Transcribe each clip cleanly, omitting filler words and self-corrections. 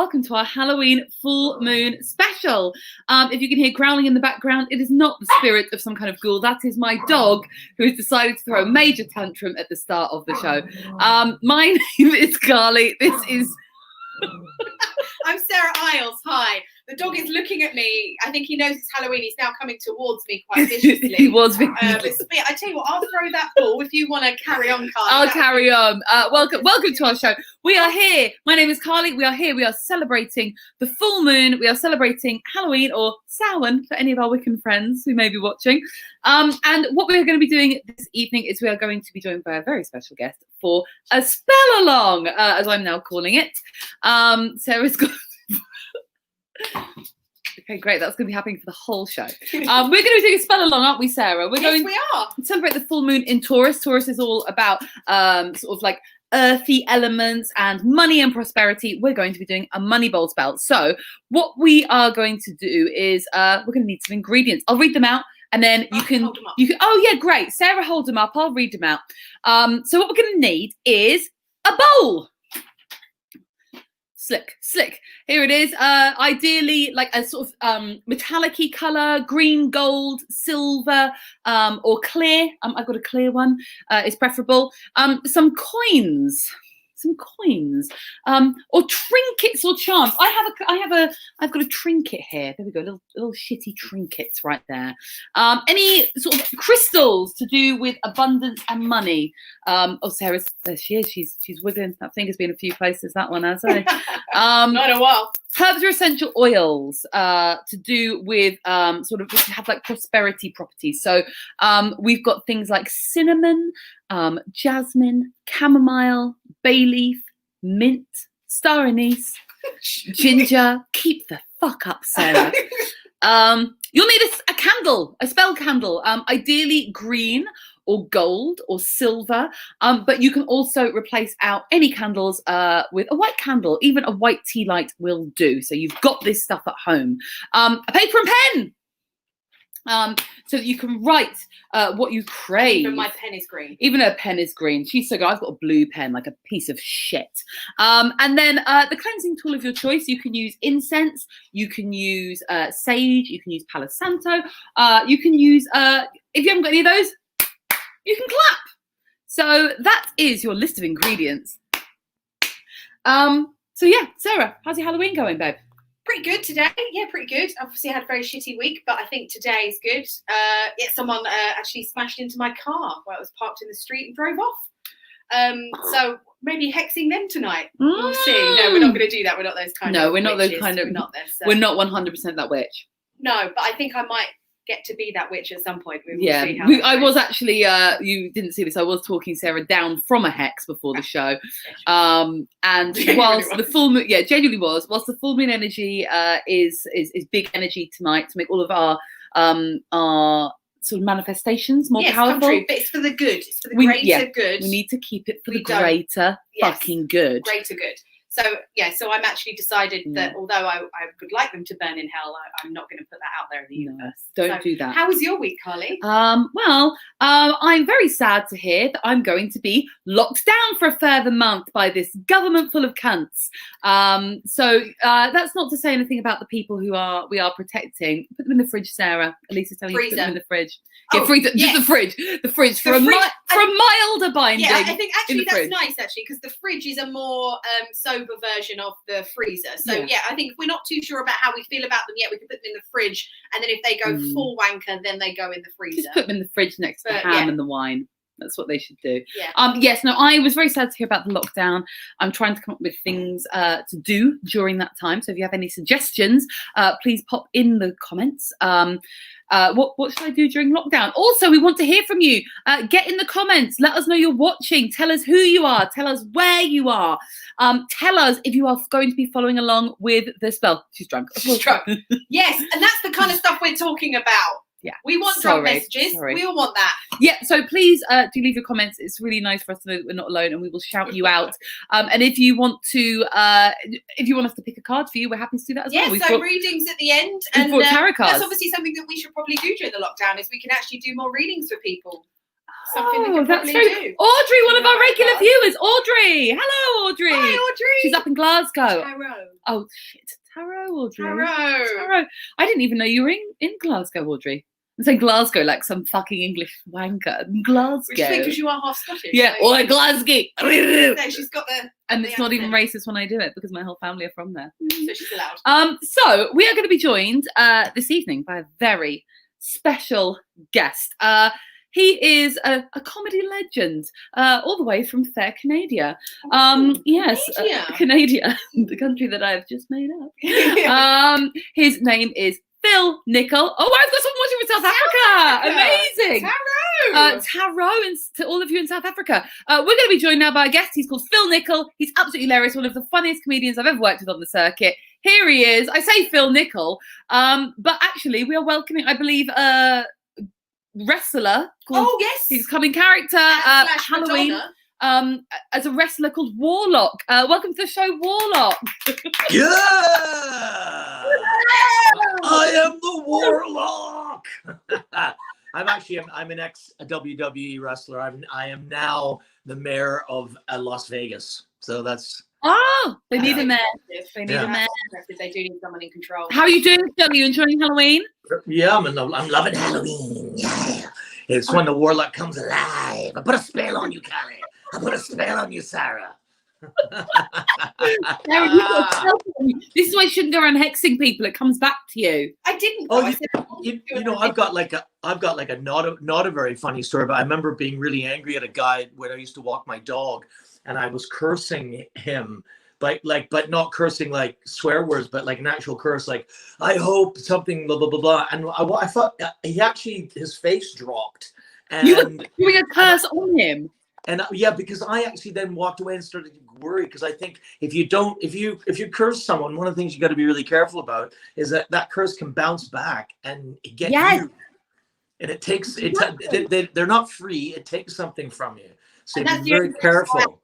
welcome to our Halloween full moon special. If you can hear growling in the background, it is not the spirit of some kind of ghoul. That is my dog who has decided to throw a major tantrum at the start of the show. My name is Carly. This is... I'm Sarah Isles. Hi. The dog is looking at me. I think he knows it's Halloween. He's now coming towards me quite viciously. He was viciously. I tell you what, I'll throw that ball if you want to carry on, Carly. I'll carry on. Welcome to our show. We are here. My name is Carly. We are here. We are celebrating the full moon. We are celebrating Halloween, or Samhain for any of our Wiccan friends who may be watching. And what we're going to be doing this evening is we are going to be joined by a very special guest for a spell along, as I'm now calling it. Sarah's got... Okay, great. That's going to be happening for the whole show. We're going to be doing a spell along, aren't we, Sarah? We are. To celebrate the full moon in Taurus. Taurus is all about sort of like earthy elements and money and prosperity. We're going to be doing a money bowl spell. So what we are going to do is we're going to need some ingredients. I'll read them out. And then you can. Oh yeah, great. Sarah, hold them up. I'll read them out. So what we're going to need is a bowl. Slick. Here it is. Ideally, like a sort of metallic-y color, green, gold, silver, or clear. I've got a clear one. Is preferable. Some coins. Or trinkets or charms. I've got a trinket here. There we go, little shitty trinkets right there. Any sort of crystals to do with abundance and money. Sarah's, there she is. She's wiggling. That finger's been a few places, that one, has it? Not a while. Herbs or essential oils to do with sort of have like prosperity properties. So we've got things like cinnamon, jasmine, chamomile, bay leaf, mint, star anise, ginger. Keep the fuck up, Sarah. You'll need a candle, a spell candle, ideally green or gold or silver, but you can also replace out any candles with a white candle. Even a white tea light will do. So you've got this stuff at home. A paper and pen. So that you can write what you crave. Even my pen is green. Even her pen is green. She's so good. I've got a blue pen, like a piece of shit. And then the cleansing tool of your choice. You can use incense. You can use sage. You can use Palo Santo. You can use, if you haven't got any of those, you can clap. So that is your list of ingredients. So yeah, Sarah, how's your Halloween going, babe? Pretty good today. Yeah, pretty good. Obviously, I had a very shitty week, but I think today is good. Someone actually smashed into my car while I was parked in the street and drove off. So maybe hexing them tonight. We'll see. No, we're not going to do that. We're not those kind of. No, we're not witches. those kind of. We're not this. We're not 100% that witch. No, but I think I might get to be that witch at some point. We will see how I was actually you didn't see this, I was talking Sarah down from a hex before the show, and whilst the full moon genuinely was, whilst the full moon energy is big energy tonight to make all of our sort of manifestations more powerful. True, but it's for the good. It's for the greater good. We need to keep it for the greater fucking good. Greater good. So so I'm actually decided that although I would like them to burn in hell, I'm not going to put that out there in the universe. Don't do that. How was your week, Carly? Well, I'm very sad to hear that I'm going to be locked down for a further month by this government full of cunts. So that's not to say anything about the people who we are protecting. Put them in the fridge, Sarah. Elisa's telling you to put them in the fridge. Yeah, freezer. Yes. Just the fridge for a milder binding. Yeah, I think actually that's nice because the fridge is a more sober version of the freezer. So I think if we're not too sure about how we feel about them yet, we can put them in the fridge, and then if they go full wanker, then they go in the freezer. Just put them in the fridge next to the ham and the wine. That's what they should do. Yeah. Yes. No, I was very sad to hear about the lockdown. I'm trying to come up with things to do during that time. So if you have any suggestions, please pop in the comments. What should I do during lockdown? Also, we want to hear from you. Get in the comments. Let us know you're watching. Tell us who you are. Tell us where you are. Tell us if you are going to be following along with the spell. She's drunk. She's drunk. Yes, and that's the kind of stuff we're talking about. Yeah, we want drunk messages. We all want that. Yeah, so please do leave your comments. It's really nice for us to know that we're not alone, and we will shout you out. And if you want us to pick a card for you, we're happy to do that as well. Yeah, so readings at the end, and tarot cards. That's obviously something that we should probably do during the lockdown. Is we can actually do more readings for people. something we Oh, could that's probably very do. Audrey, one of our Right, regular guys. viewers. Audrey. Hello, Audrey. Hi, Audrey. She's up in Glasgow. Tarot. Oh, shit. Tarot, Audrey. Tarot. Tarot. I didn't even know you were in Glasgow, Audrey. I'm saying Glasgow like some fucking English wanker. Glasgow. Which is because you are half Scottish. Yeah, so or Glasgow. no, she's got the. And the it's not even accent, racist when I do it because my whole family are from there. So she's allowed. So we are going to be joined this evening by a very special guest. He is a comedy legend, all the way from fair Canada. Yes, Canada, the country that I've just made up. His name is Phil Nicol. Oh, I've got someone watching from South Africa. Amazing. Tarot, and to all of you in South Africa. We're going to be joined now by a guest. He's called Phil Nicol. He's absolutely hilarious, one of the funniest comedians I've ever worked with on the circuit. Here he is. I say Phil Nicol, but actually we are welcoming, I believe, a wrestler called, he's coming character Halloween as a wrestler called Warlock. Welcome to the show, Warlock. Yeah, I am the Warlock. I'm an ex WWE wrestler. I am now the mayor of Las Vegas. So that's. Oh, they need a mayor. They need a mayor. They do need someone in control. How are you doing, Phil? Are you enjoying Halloween? Yeah, I'm loving Halloween. Yeah, it's when the Warlock comes alive. I put a spell on you, Callie. I put a spell on you, Sarah. Sarah, you got a spell on you. This is why you shouldn't go around hexing people. It comes back to you. I didn't. Oh, you know, I've got like a not a very funny story, but I remember being really angry at a guy when I used to walk my dog, and I was cursing him, but not cursing like swear words, but like an actual curse, like I hope something blah blah blah blah. And I thought he actually, his face dropped, and you were doing a curse on him. And yeah, because I actually then walked away and started to worry, because I think if you curse someone, one of the things you got to be really careful about is that curse can bounce back and get you, and it takes they're not free. It takes something from you, so be very careful.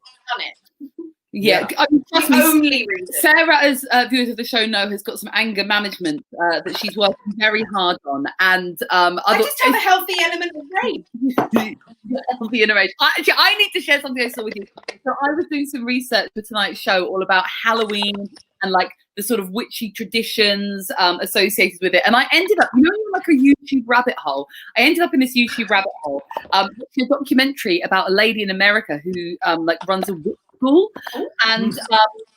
Yeah. Trust me, only reason. Sarah, as viewers of the show know, has got some anger management that she's working very hard on, and I just have a healthy element of rage. Healthy in a rage. Actually, I need to share something I saw with you. So I was doing some research for tonight's show, all about Halloween and like the sort of witchy traditions associated with it, and I ended up, like a YouTube rabbit hole. I ended up in this YouTube rabbit hole, a documentary about a lady in America who like runs a witch school, and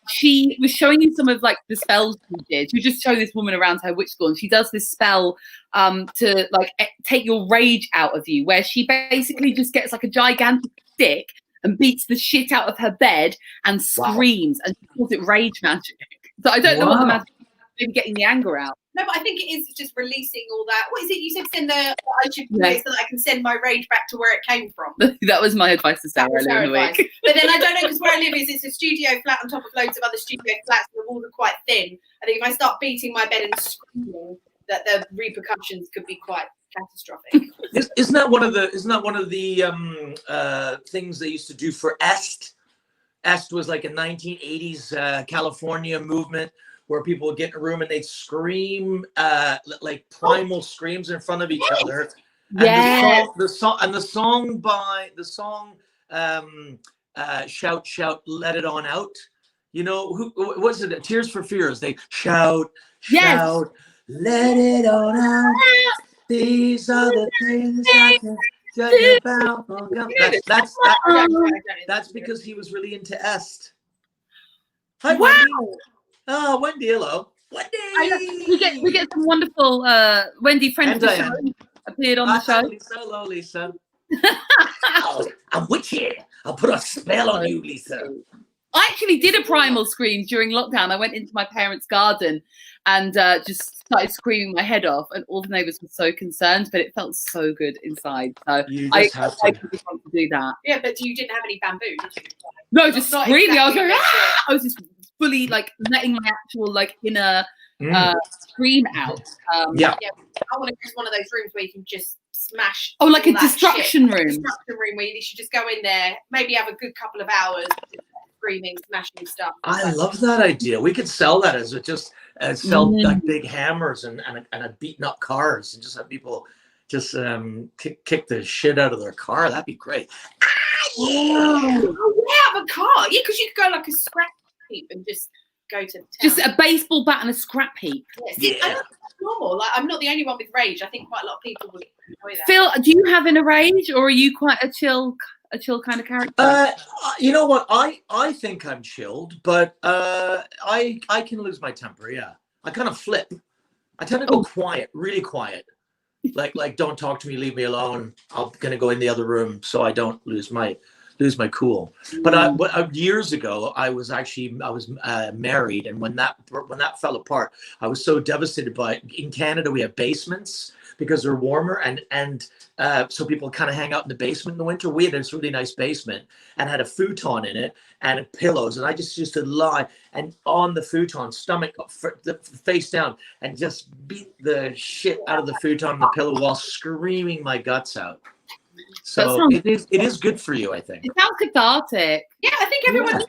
she was showing you some of like the spells she did. She was just showing this woman around her witch school, and she does this spell to like take your rage out of you, where she basically just gets like a gigantic stick and beats the shit out of her bed and screams, and she calls it rage magic. So I don't know what the magic is, maybe getting the anger out. No, but I think it is just releasing all that. What is it? You said send I should do it so that I can send my rage back to where it came from. That was my advice to Sarah earlier in the week. But then I don't know, because where I live it's a studio flat on top of loads of other studio flats, and the walls are quite thin. I think if I start beating my bed and screaming, that the repercussions could be quite catastrophic. Isn't that one of the things they used to do for Est? Est was like a 1980s California movement where people would get in a room and they'd scream like primal screams in front of each other. And the song Shout Shout Let It On Out. You know, who was it? Tears for Fears. They shout, let it on out. These are the things I can tell you about. That's because he was really into Est. Hi, wow. Wendy. Oh, Wendy, hello. Wendy! We get some wonderful Wendy, friend of the show, appeared on the show. Hello, Lisa. I'm witchy. I'll put a spell on you, Lisa. I actually did a primal scream during lockdown. I went into my parents' garden and just started screaming my head off, and all the neighbours were so concerned, but it felt so good inside. So I just want to do that. Yeah, but you didn't have any bamboo, did you? No, just screaming. I was going, I was just fully like letting my actual like inner scream out. I want to just one of those rooms where you can just smash. Oh, like a destruction room. Destruction room where you should just go in there, maybe have a good couple of hours screaming, smashing stuff. I love that idea. We could sell that as sell like big hammers and beating up cars and just have people just kick the shit out of their car. That'd be great. Oh, yeah, a car. Yeah, because you could go like a scrap heap and just go to town. Just a baseball bat and a scrap heap. Yeah. I know that's normal. Like, I'm not the only one with rage. I think quite a lot of people would enjoy that. Phil, do you have a rage, or are you quite a chill kind of character? You know what? I think I'm chilled, but I can lose my temper. Yeah, I kind of flip. I tend to go quiet, really quiet. Like don't talk to me, leave me alone. I'm gonna go in the other room so I don't lose my cool. But years ago, I was married, and when that fell apart, I was so devastated by it. In Canada, we have basements because they're warmer, and so people kind of hang out in the basement in the winter. We had this really nice basement and had a futon in it and pillows, and I just used to lie and on the futon, stomach face down, and just beat the shit out of the futon and the pillow while screaming my guts out. So it is good for you, I think. It sounds cathartic. Yeah, I think everyone. Yeah.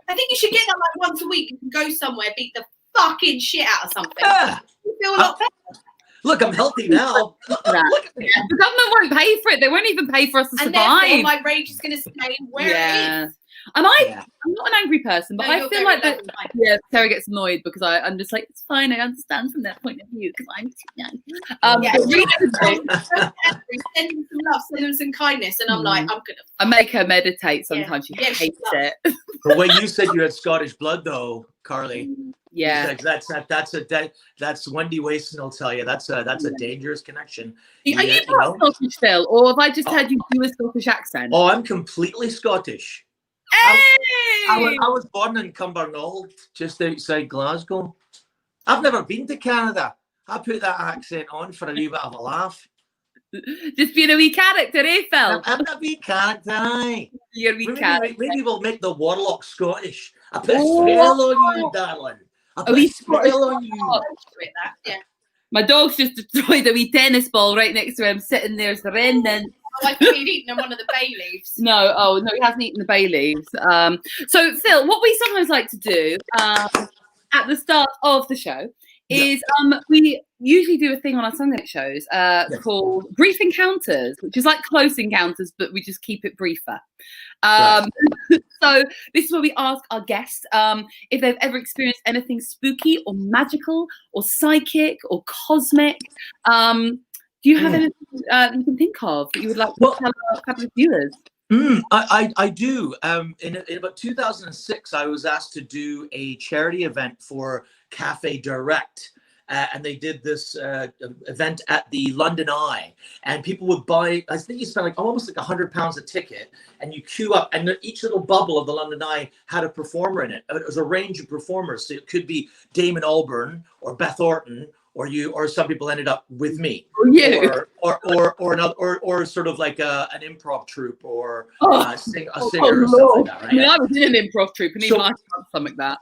I think you should get that like once a week. You can go somewhere, beat the fucking shit out of something. Yeah. You feel a lot better. Look, I'm healthy now. Look at me. The government won't pay for it. They won't even pay for us to survive. And therefore, my rage is going to stay where it is. I'm not an angry person, but I feel like that. Yeah, Sarah gets annoyed because I'm just like, it's fine. I understand from their point of view because I'm too young. Send them some love, send them some kindness, and I'm like, I make her meditate sometimes. She hates it. The way you said you had Scottish blood, though, Carly. Yeah, that's Wendy Wason will tell you. That's a dangerous connection. Are you Scottish, Phil, or have I just heard you do a Scottish accent? Oh, I'm completely Scottish. Hey! I was born in Cumbernauld, just outside Glasgow. I've never been to Canada. I put that accent on for a wee bit of a laugh. Just being a wee character, eh, Phil? I'm a wee character, aye. You're a wee character. Maybe we'll make the warlock Scottish. I put a spell on you, darling. I put a spell on you. Yeah. My dog's just destroyed a wee tennis ball right next to him, sitting there surrendering. I thought he'd eaten one of the bay leaves. No, he hasn't eaten the bay leaves. So, Phil, what we sometimes like to do at the start of the show is we usually do a thing on our Sunday shows called Brief Encounters, which is like close encounters, but we just keep it briefer. So this is where we ask our guests if they've ever experienced anything spooky or magical or psychic or cosmic. Do you have anything you can think of that you would like to tell our couple of viewers? I do. In about 2006, I was asked to do a charity event for Cafe Direct. And they did this event at the London Eye, and people would buy. I think you spent like almost like £100 a ticket, and you queue up. And each little bubble of the London Eye had a performer in it. It was a range of performers, so it could be Damon Albarn or Beth Orton, or some people ended up with me, or sort of like an improv troupe, or a singer or something like that. Right? I mean, I was in an improv troupe, and even I found something like that.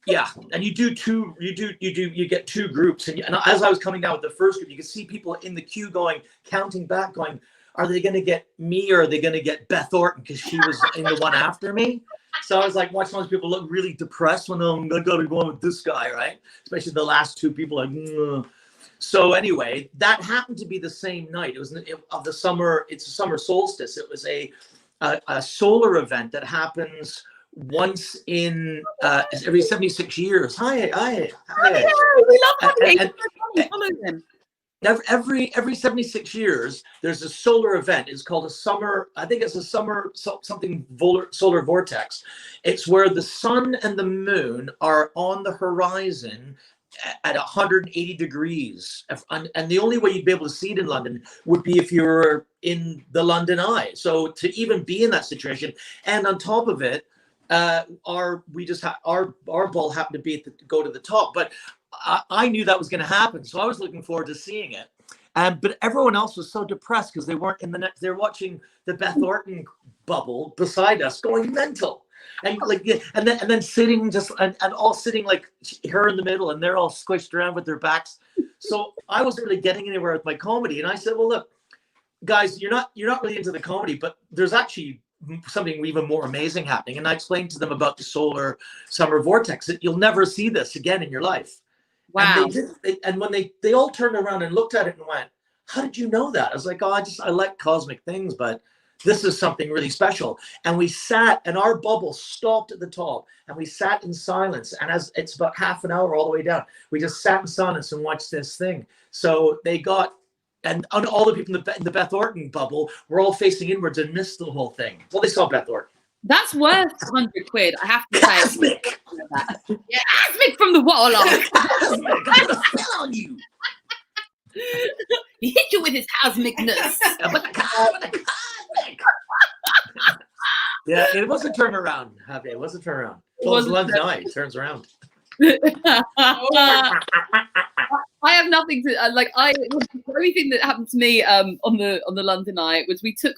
Yeah, and you get two groups, and as I was coming down with the first group, you could see people in the queue counting back, going, are they going to get me or are they going to get Beth Orton because she was in the one after me? So I was like watching those people look really depressed when I got to go on with this guy, right? Especially the last two people, like. Ugh. So anyway, that happened to be the same night. It was of the summer. It's a summer solstice. It was a solar event that happens once in every 76 years. Hi. We love having follow them. Every 76 years, there's a solar event. It's called a summer. I think it's a summer something solar vortex. It's where the sun and the moon are on the horizon at 180 degrees, and the only way you'd be able to see it in London would be if you were in the London Eye. So to even be in that situation, and on top of it, our ball happened to be go to the top, but I knew that was going to happen, so I was looking forward to seeing it. But everyone else was so depressed because they weren't in the next. They're watching the Beth Orton bubble beside us, going mental, and then sitting and all sitting like her in the middle, and they're all squished around with their backs. So I wasn't really getting anywhere with my comedy, and I said, "Well, look, guys, you're not really into the comedy, but there's actually something even more amazing happening." And I explained to them about the solar summer vortex. That you'll never see this again in your life. Wow. And when they all turned around and looked at it and went, how did you know that? I was like, oh, I like cosmic things, but this is something really special. And we sat, and our bubble stopped at the top, and we sat in silence. And as it's about half an hour all the way down, we just sat in silence and watched this thing. So they got, and all the people in the Beth Orton bubble were all facing inwards and missed the whole thing. Well, they saw Beth Orton. That's worth £100, I have to say. Cosmic! Yeah, Cosmic from the Warlock. Cosmic! I'm gonna spell on you! He hit you with his cosmicness. Yeah, it was a turnaround, Javi. It was a turnaround. Well, it was London Eye. It turns around. I have nothing to like. The only thing that happened to me on the London Eye was we took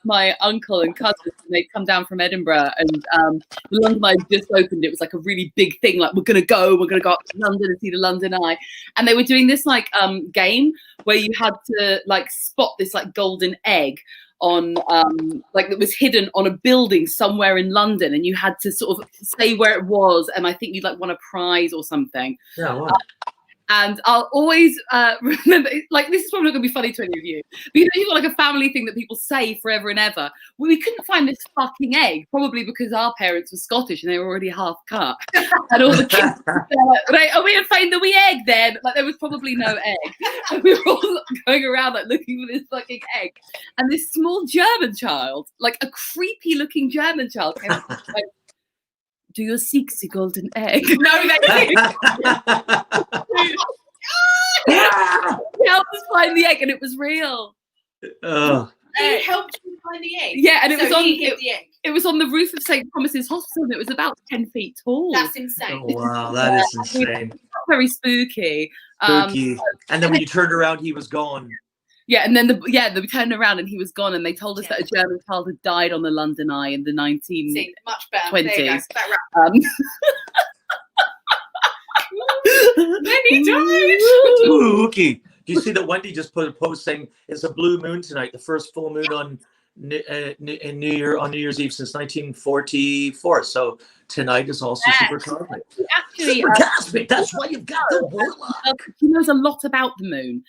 my uncle and cousins, and they'd come down from Edinburgh, and the London Eye just opened. It was like a really big thing, like we're gonna go up to London and see the London Eye. And they were doing this like game where you had to like spot this like golden egg on like that was hidden on a building somewhere in London, and you had to sort of say where it was, and I think you'd like won a prize or something. Yeah, wow. And I'll always remember, like, this is probably not going to be funny to any of you, but you know, you've got like a family thing that people say forever and ever. Well, we couldn't find this fucking egg, probably because our parents were Scottish and they were already half cut. And all the kids were like, oh, we didn't find the wee egg then. Like, there was probably no egg. And we were all going around, like, looking for this fucking egg. And this small German child, like a creepy looking German child, came up and like, do you seek the golden egg? No, they didn't. He helped us find the egg, and it was real. He helped you find the egg. Yeah, and it so was on he hid the egg. It was on the roof of St. Thomas's Hospital, and it was about 10 feet tall. That's insane. Oh, wow, that is insane. Very spooky. Spooky. And then when you turned around, he was gone. Yeah, and then they turned around and he was gone, and they told us that a German child had died on the London Eye in the 1920s. Much better. There you go. Then he died. Spooky. Do you see that Wendy just put a post saying it's a blue moon tonight, the first full moon on New Year's Eve since 1944. So tonight is also super cosmic. Actually, super cosmic. That's why you've got the warlock. She knows a lot about the moon.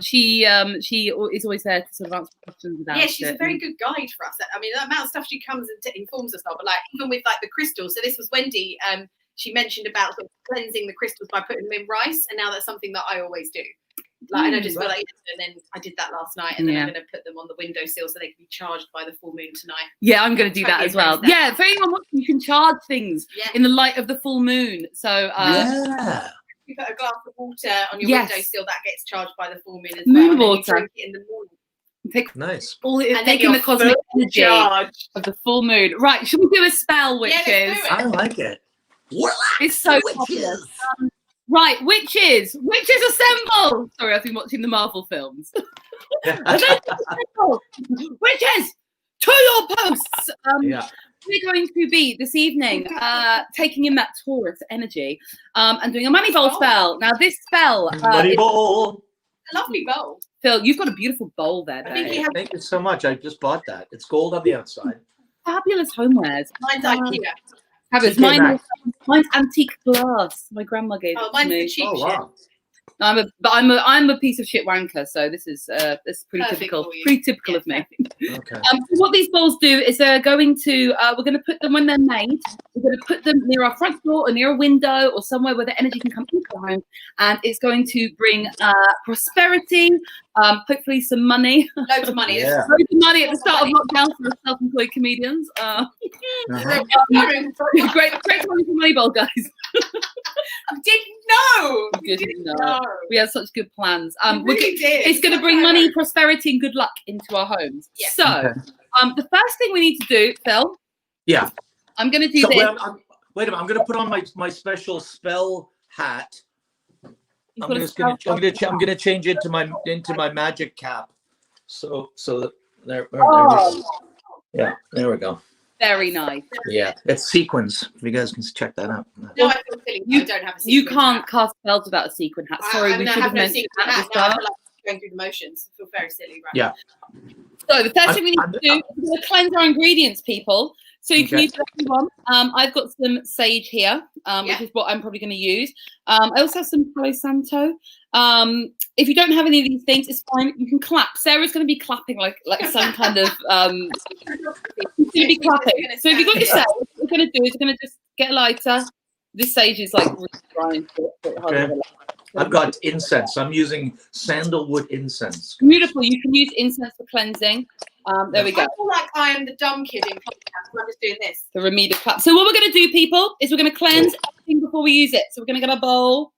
She is always there to sort of answer questions about it. Yeah, she's a very good guide for us. I mean, the amount of stuff she comes and informs us of, but like even with like the crystals. So this was Wendy. She mentioned about sort of cleansing the crystals by putting them in rice, and now that's something that I always do. Like, and I just feel like, and then I did that last night, and then I'm going to put them on the windowsill so they can be charged by the full moon tonight. Yeah, I'm going to do that as well. Yeah, for anyone watching, you can charge things in the light of the full moon. So you put a glass of water on your windowsill, that gets charged by the full moon as moon well. Water. Drink it in the morning. Nice. Taking the cosmic energy of the full moon. Right, should we do a spell, witches? Yeah, I like it. Warlock. It's so popular. Right, witches assemble! Sorry, I've been watching the Marvel films. Witches, to your posts! We're going to be, this evening, taking in that Taurus energy and doing a money bowl spell. Now, this spell... money bowl! A lovely bowl. Phil, you've got a beautiful bowl there, babe. Thank you so much. I just bought that. It's gold on the outside. Fabulous homewares. Mine's IKEA. Mine's antique glass. My grandma gave it to mine's me. the cheap shit. Wow. I'm a piece of shit wanker, so this is pretty typical. Pretty typical of me. Okay. So what these bowls do is they're going to we're going to put them when they're made. We're going to put them near our front door or near a window or somewhere where the energy can come into the home, and it's going to bring prosperity, hopefully some money. Loads of money. Yeah. Loads of money at the start of lockdown for self-employed comedians. Great money for money bowl, guys. I didn't know. We had such good plans. Did. It's going to bring money, prosperity, and good luck into our homes. Yeah. So, the first thing we need to do, Phil. Yeah. I'm going to do this. Wait a minute. I'm going to put on my special spell hat. I'm going to change into my magic cap. So that there we go. Yeah, there we go. Very nice. Yeah, it's sequins. If you guys can check that out. No, I feel silly. I don't have a sequin. You can't cast spells without a sequin hat. Sorry, we should have mentioned that at the start. Going through the motions. I feel very silly, right? Yeah. So the first thing we need to do is we're going to cleanse our ingredients, people. So you can use whatever you want. I've got some sage here, which is what I'm probably going to use. I also have some Palo Santo. If you don't have any of these things, it's fine. You can clap. Sarah's going to be clapping like some kind of. She's going to be clapping. So if you've got your sage, what we're going to do is we're going to just get a lighter. This sage is like really dry. Okay. I've got incense. I'm using sandalwood incense. Beautiful. You can use incense for cleansing. There we go. I feel like I am the dumb kid in podcast. I'm just doing this. The remedial clap. So what we're going to do, people, is we're going to cleanse everything before we use it. So we're going to get a bowl.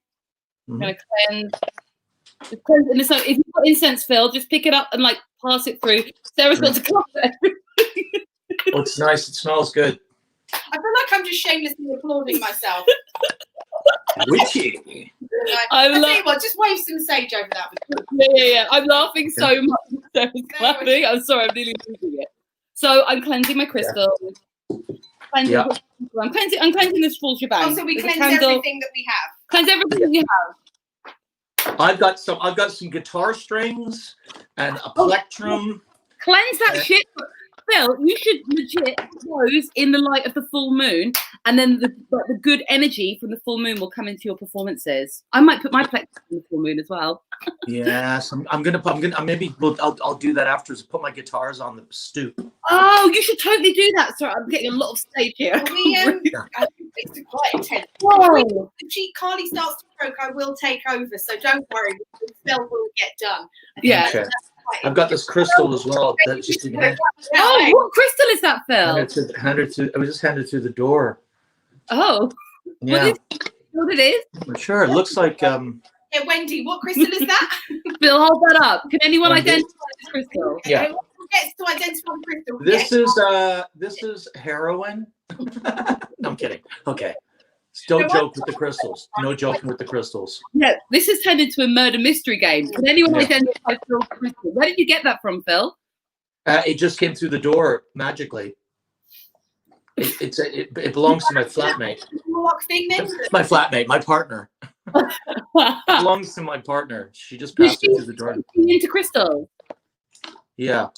We're going to cleanse. And so if you've got incense, Phil, just pick it up and like pass it through. Sarah's got to clap everything. Oh, it's nice. It smells good. I feel like I'm just shamelessly applauding myself. Witchy. I tell you what, just wave some sage over that. Yeah. I'm laughing so much. Sarah's clapping. I'm sorry, I'm nearly losing it. So I'm cleansing my crystal. I'm cleansing this full shebang. Oh, so we cleanse everything that we have. Cleanse everything that you have. I've got some guitar strings and a plectrum. Cleanse that shit. Phil, you should legit those in the light of the full moon, and then the good energy from the full moon will come into your performances. I might put my plectrum in the full moon as well. Yes, I'll do that afterwards. Put my guitars on the stoop. Oh, you should totally do that. Sorry, I'm getting a lot of stage here. I think it's quite intense. Whoa. If Carly starts to croak, I will take over. So don't worry, the spell will get done. Yeah. Okay. I've got this crystal as well. That's just in hand. Oh, what crystal is that, Phil? I was just handed through the door. Oh. Yeah. What it is? Sure. It looks like Yeah, Wendy, what crystal is that? Phil, hold that up. Can anyone identify this crystal? Yeah. Who gets to identify the crystal? This is heroin. No, I'm kidding. Okay. Don't joke with the crystals. No joking with the crystals. Yeah, this has turned into a murder mystery game. Can anyone identify Phil's crystal? Where did you get that from, Phil? It just came through the door magically. It belongs to my flatmate. My flatmate, my partner. It belongs to my partner. She just passed it through the door. Into crystals. Yeah.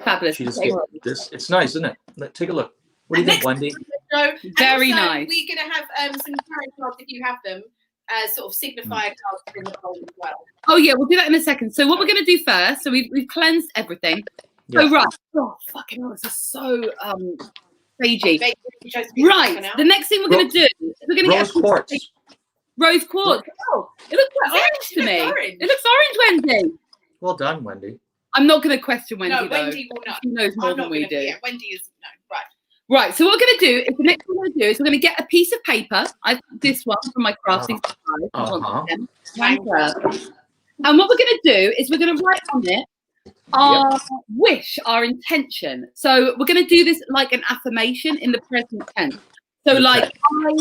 Fabulous. She just gave this. It's nice, isn't it? Take a look. What do you think, Wendy? Very nice. We're going to have some tarot cards if you have them, as sort of signifier cards in the bowl as well. Oh yeah, we'll do that in a second. So what we're going to do first? So we've cleansed everything. Yeah. So right. Oh fucking hell! This is so sagey. Right. The next thing we're going to do is we're going to get quartz. Rose quartz. Oh, it looks quite orange to me. It looks orange, Wendy. Well done, Wendy. I'm not going to question Wendy. No, Wendy will not. She knows more than we do. Yeah, Wendy is no. Right. Right, so what we're going to do is the next thing we're going to do is we're going to get a piece of paper. I've got this one from my crafting supplies. And what we're going to do is we're going to write on it our wish, our intention. So we're going to do this like an affirmation in the present tense. So like, I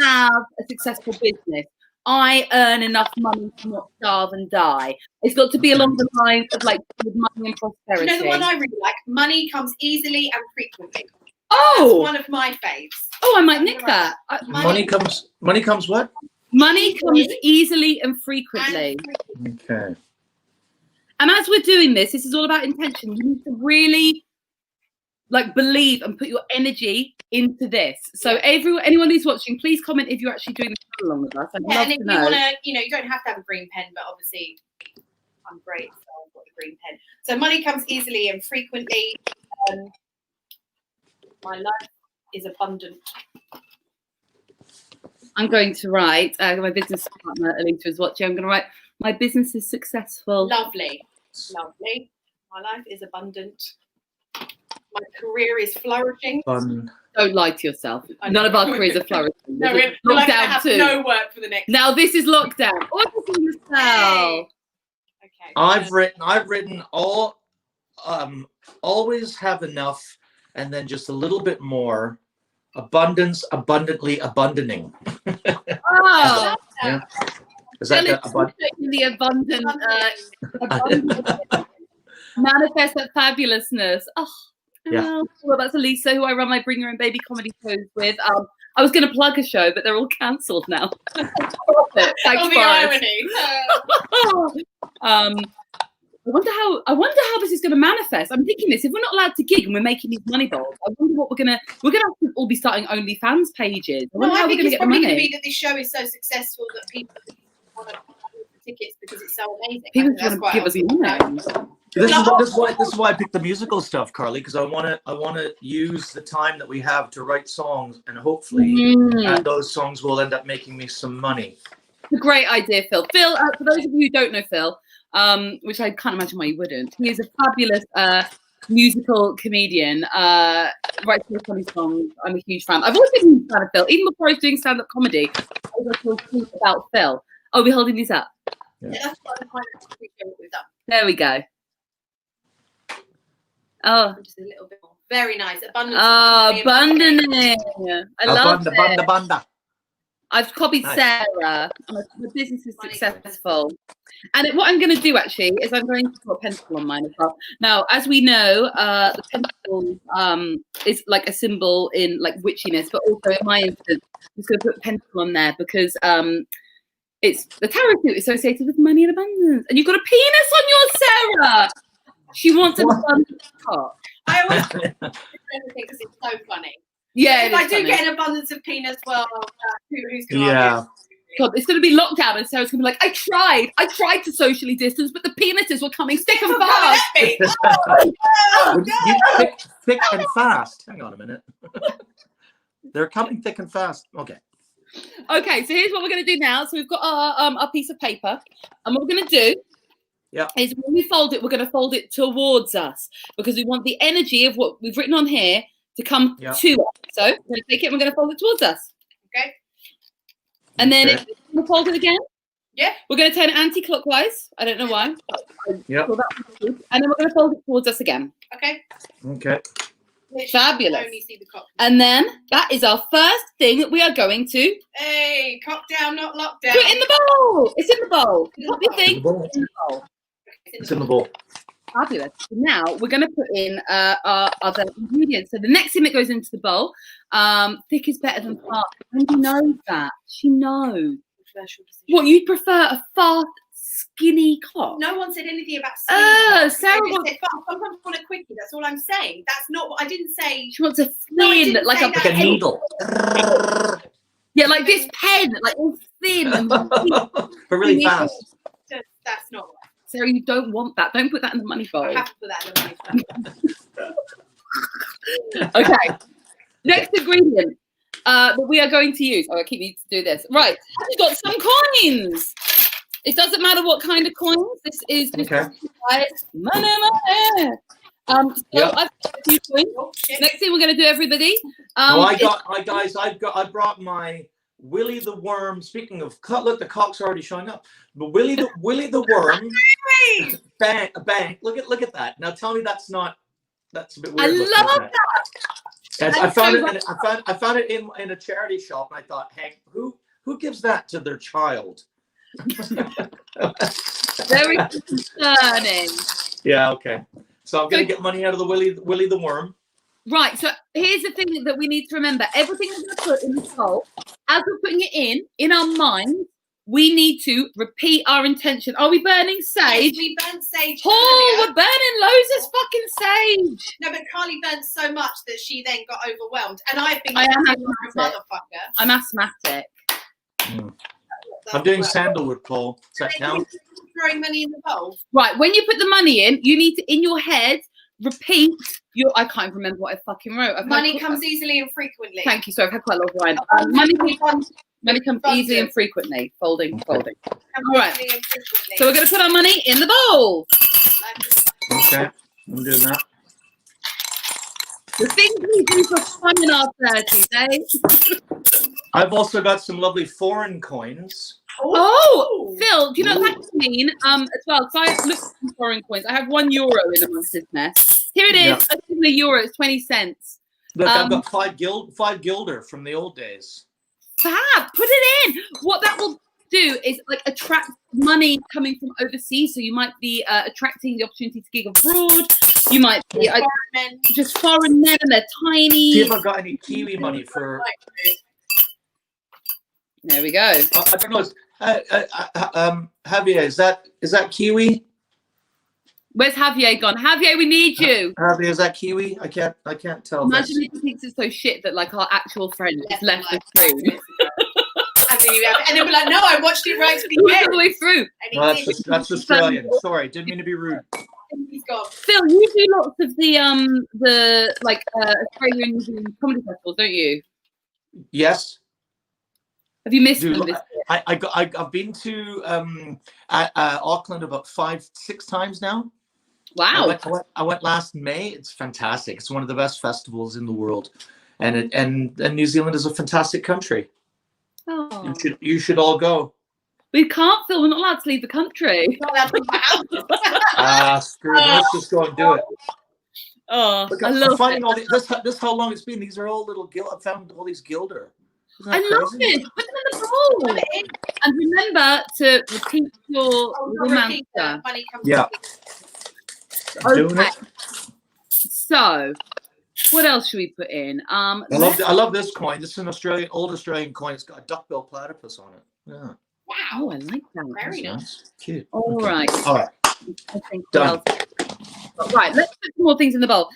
have a successful business. I earn enough money to not starve and die. It's got to be along the lines of like with money and prosperity. You know the one I really like? Money comes easily and frequently. Oh, that's one of my faves. Oh, I might nick that. Money comes what? Money comes easily and frequently. Okay. And as we're doing this is all about intention. You need to really like believe and put your energy into this. So anyone who's watching, please comment if you're actually doing this along with us. I'd love and if to you know. want to, you don't have to have a green pen, but obviously I'm great, so I've got the green pen. So money comes easily and frequently. My life is abundant. I'm going to write, my business partner, Alita, is watching. I'm going to write, my business is successful. Lovely. Lovely. My life is abundant. My career is flourishing. Fun. Don't lie to yourself. None of our careers are flourishing. No, we're like have too. No work for the next. Now this is lockdown. Oh, this is in the cell. Okay. I've written all always have enough and then just a little bit more. Abundance, abundantly, abundanting. Oh, yeah. Is that the abundant, manifest that fabulousness. Oh, yeah. Well, that's Elisa, who I run my Bring Your Own Baby comedy shows with. I was going to plug a show, but they're all cancelled now. Thanks, the irony. I wonder how this is going to manifest. I'm thinking this: if we're not allowed to gig and we're making these money balls, I wonder what we're gonna have to all be starting OnlyFans pages. I wonder how we're going to get the money. It's probably going to be that this show is so successful that people want to buy the tickets because it's so amazing. People want to give us money. This is why I picked the musical stuff, Carly, because I want to use the time that we have to write songs, and hopefully those songs will end up making me some money. It's a great idea, Phil. Phil, for those of you who don't know Phil, which I can't imagine why you wouldn't, he is a fabulous musical comedian. Writes really funny songs. I'm a huge fan. I've always been a huge fan of Phil, even before I was doing stand-up comedy. I was talking about Phil. Oh, we're holding these up. Yeah, that's what I'm quite appreciate what we've done. There we go. Oh, Just a little bit more. Very nice. Abundance. Abandoning. I love it. Banda. I've copied Sarah. My business is successful. And what I'm going to do actually is I'm going to put a pentacle on mine as well. Now, as we know, the pentacle is like a symbol in like witchiness, but also in my instance, I'm just going to put a pentacle on there because it's the tarot suit associated with money and abundance. And you've got a penis on yours, Sarah. She wants an abundance cock. I always do everything because it's so funny. Yeah, if I do get an abundance of penis, well, who's going to Yeah. God, it's going to be lockdown, and Sarah's going to be like, I tried to socially distance, but the penises were coming thick and fast. Thick and fast. Hang on a minute. They're coming thick and fast. Okay. Okay, so here's what we're going to do now. So we've got our piece of paper, and what we're going to do is when we fold it, we're going to fold it towards us because we want the energy of what we've written on here to come to us. So we're going to take it and we're going to fold it towards us. Okay. And then if we'll fold it again. Yeah. We're going to turn it anti-clockwise. I don't know why. Yeah. And then we're going to fold it towards us again. Okay. Okay. Fabulous. Only see the cock. And then that is our first thing that we are going to Hey, cock down, not lockdown. put in the bowl. It's in the bowl. Pop your thing. It's in the bowl. It's in the bowl. Fabulous. So now we're going to put in our other ingredients. So the next thing that goes into the bowl, thick is better than fast. Wendy knows that. She knows. What, you'd prefer a fast, skinny cock? No one said anything about skinny. Sarah wants said fast. Sometimes I want a quickie. That's all I'm saying. That's not what I didn't say. She wants a thin, like a needle. Yeah, like this pen, like all thin and but really fast. That's not right. Sarah, you don't want that. Don't put that in the money bowl. I have to put that in the money bowl. Okay. Next ingredient that we are going to use. Oh, I keep needing to do this. Right. We've got some coins. It doesn't matter what kind of coins. This is money. So I've got a few coins. Next thing we're going to do, everybody. I brought my Willie the Worm. Speaking of, look, the cock's already showing up. But Willie the Worm. Bank. Look at that. Now tell me that's a bit weird. I love that. I found it in a charity shop, and I thought, Hank, who gives that to their child? Very concerning. Yeah. Okay. So I'm gonna get money out of the Willie the Worm. Right. So here's the thing that we need to remember: everything we're going to put in the bowl, as we're putting it in our mind, we need to repeat our intention. Are we burning sage? We burnt sage. Oh, we're burning loads of fucking sage. No, but Carly burnt so much that she then got overwhelmed. And I've been I am motherfucker. I'm asthmatic. I'm doing sandalwood, Paul. Does that count? Throwing money in the bowl. Right. When you put the money in, you need to, in your head, repeat your. I can't even remember what I fucking wrote. Money comes easily and frequently. Thank you. So I've had quite a lot of wine. Money comes easily and frequently. Folding. All right. So we're going to put our money in the bowl. Okay. I'm doing that. The things we do for fun in our 30s, eh? I've also got some lovely foreign coins. Oh, Phil, do you know what that mean? As well, so I looked at some foreign coins. I have €1 in amongst this mess. Here it is. Yeah. I think the euro is 20 cents. Look, I've got five guilder from the old days. Fab, put it in. What that will do is like attract money coming from overseas. So you might be attracting the opportunity to gig abroad. You might be just foreign men, and they're tiny. See if I've got any Kiwi money for. There we go. I don't know. Javier, is that Kiwi? Where's Javier gone? Javier, we need you. Javier, is that Kiwi? I can't tell. Imagine if he thinks it's so shit that like our actual friend just left the stream. And they'll be like, no, I watched it right to the All end. the way through. Well, that's Australian. Sorry, didn't mean to be rude. He's gone. Phil, you do lots of the Australian and New Zealand comedy festivals, don't you? Yes. Have you missed Dude, them? I've been to Auckland about 5-6 times now. Wow. I went last May. It's fantastic. It's one of the best festivals in the world, and New Zealand is a fantastic country. Oh. You should all go. We can't, Phil. We're not allowed to leave the country. Not allowed to leave my house. Screw it. Let's just go and do it. Oh, Look, I I'm love finding it. all this how long it's been. These are all little I found all these gilder. I love it. Put them in the bowl. And remember to repeat your mantra. Money comes Yeah. Doing Okay. it. So, what else should we put in? I love this coin. This is an old Australian coin. It's got a duckbill platypus on it. Yeah. Wow. Oh, I like that. Very That's nice. Cute. All Okay. right. All right. I think Done. Right, let's put some more things in the bowl.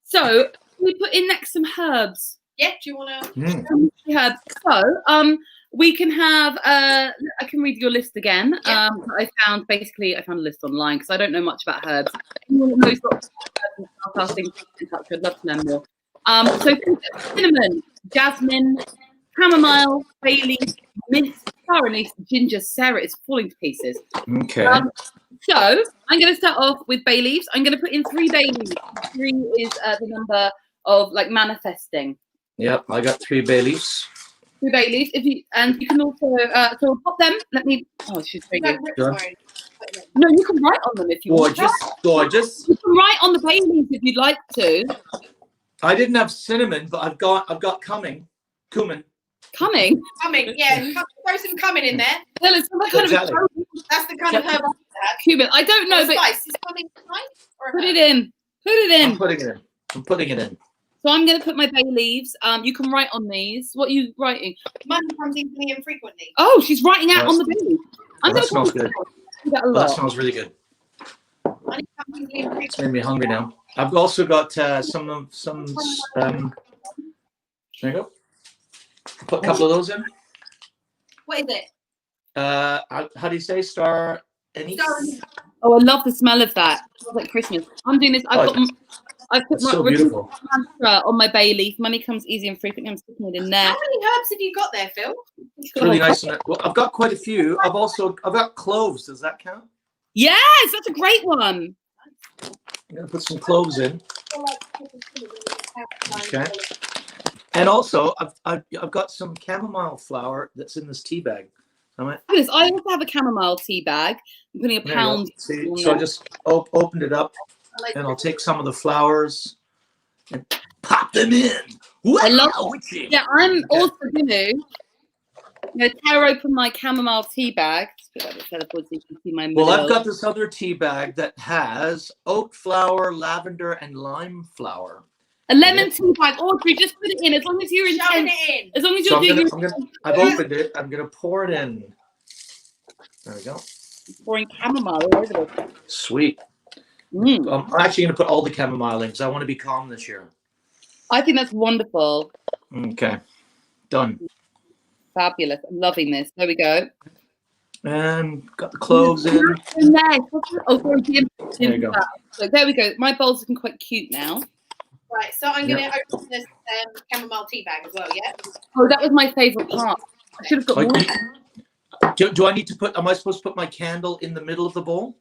So we put in next some herbs. Yeah, do you want to? Herbs. So we can have I can read your list again. Yeah. I found a list online because I don't know much about herbs. Anyone that knows lots of herbs and I'd love to learn more. So cinnamon, jasmine, chamomile, bay leaf, mint, star anise, ginger, Sarah is falling to pieces. Okay. So I'm going to start off with bay leaves. I'm going to put in 3 bay leaves. 3 is the number of like manifesting. Yep, I got 3 bay leaves. 3 bay leaves. You can also so pop them. Let me. Oh, she's very good. No, you can write on them if you want. Gorgeous. You can write on the bay leaves if you'd like to. I didn't have cinnamon, but I've got cumin. Coming. Yeah. Throw some cumin in there. Well, it's some kind Exactly. of That's the kind of herb I had. cumin. I don't know, but Spice. Is cumin spice? Or a put herb? it in. Put it in. I'm putting it in. So I'm going to put my bay leaves. You can write on these. What are you writing? Money comes easily and frequently. Oh, she's writing out on the bay leaves. That smells good. That, That smells really good. Money comes easily and It's frequently. made me hungry now. I've also got some. There you go. Put a couple of those in. What is it? How do you say star anise? Star anise. Oh, I love the smell of that. It smells like Christmas. I'm doing this. I've put It's my so original beautiful. mantra on my bay leaf. Money comes easy and frequently. I'm sticking it in there. How many herbs have you got there, Phil? It's really nice. Well, I've got quite a few. I've got cloves. Does that count? Yes, that's a great one. I'm gonna put some cloves in. Okay. And also, I've got some chamomile flower that's in this tea bag. I also have a chamomile tea bag. I'm putting a pound. See, so I just opened it up, and I'll take some of the flowers and pop them in. Wow, I love witchy. Yeah, I'm also going to tear open my chamomile tea bag. Just put that so you can see my Well, I've middle. got this other tea bag that has oat flower, lavender, and lime flower. A lemon tea bag. Audrey, just put it in. As long as you're Shoving intense. it in. As long as So you're doing I've opened it. I'm gonna pour it in. There we go. pouring chamomile all over it. Sweet. Mm. I'm actually gonna put all the chamomile in because I want to be calm this year. I think that's wonderful. Okay, done. Fabulous. I'm loving this. There we go. And got the cloves in. Nice. Oh, sorry, There you go. So there we go. My bowl's looking quite cute now. Right, so I'm going to open this chamomile tea bag as well, yeah? Oh, that was my favourite part. I should have got more. Do I need to put? Am I supposed to put my candle in the middle of the bowl?